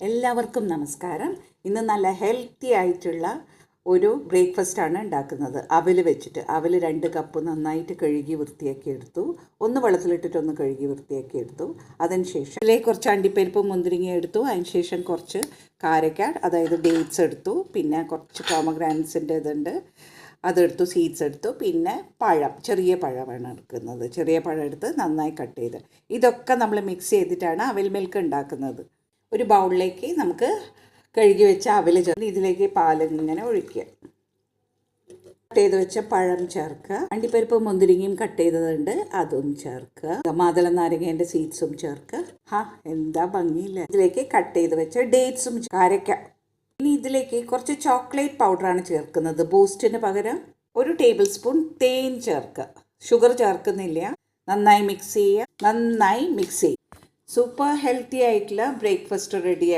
എല്ലാവർക്കും നമസ്കാരം. ഇന്ന് നല്ല ഹെൽത്തി ആയിട്ടുള്ള ഒരു ബ്രേക്ക്ഫാസ്റ്റാണ് ഉണ്ടാക്കുന്നത്. അവൽ വെച്ചിട്ട് അവൽ 2 കപ്പ് നന്നായിട്ട് കഴുകി വൃത്തിയാക്കി എടുത്തു. ഒന്ന് വെള്ളത്തിലിട്ടിട്ടൊന്ന് കഴുകി വൃത്തിയാക്കി എടുത്തു. അതിനുശേഷം അതിലേക്ക് കുറച്ച് അണ്ടിപ്പരിപ്പ് മുന്തിരിങ്ങ എടുത്തു. അതിനുശേഷം കുറച്ച് കാരക്ക, അതായത് ഡേറ്റ്സ് എടുത്തു. പിന്നെ കുറച്ച് പോമഗ്രാനറ്റ്സിൻ്റെ ഇതുണ്ട്, അതെടുത്തു. സീഡ്സ് എടുത്തു. പിന്നെ പഴം, ചെറിയ പഴമാണ് എടുക്കുന്നത്. ചെറിയ പഴം എടുത്ത് നന്നായി കട്ട് ചെയ്ത് ഇതൊക്കെ നമ്മൾ മിക്സ് ചെയ്തിട്ടാണ് അവൽ മിൽക്ക് ഉണ്ടാക്കുന്നത്. ഒരു ബൗളിലേക്ക് നമുക്ക് കഴുകി വെച്ച അവൽ ചേർത്ത് ഇതിലേക്ക് പാലിങ്ങനെ ഒഴിക്കുക. കട്ട് ചെയ്ത് വെച്ച പഴം ചേർക്കുക. അണ്ടിപ്പരിപ്പ് മുന്തിരിങ്ങയും കട്ട് ചെയ്തതുണ്ട്, അതും ചേർക്കുക. മാതള നാരങ്ങേൻ്റെ സീഡ്സും ചേർക്കുക. എന്താ ഭംഗിയില്ല. ഇതിലേക്ക് കട്ട് ചെയ്ത് വെച്ച ഡേറ്റ്സും കാരക്ക. ഇനി ഇതിലേക്ക് കുറച്ച് ചോക്ലേറ്റ് പൗഡറാണ് ചേർക്കുന്നത്. ബൂസ്റ്റിന് പകരം 1 ടേബിൾ സ്പൂൺ തേൻ ചേർക്കുക. ഷുഗർ ചേർക്കുന്നില്ല. നന്നായി മിക്സ് ചെയ്യുക. സൂപ്പർ ഹെൽത്തി ആയിട്ടുള്ള ബ്രേക്ക്ഫാസ്റ്റ് റെഡിയായി.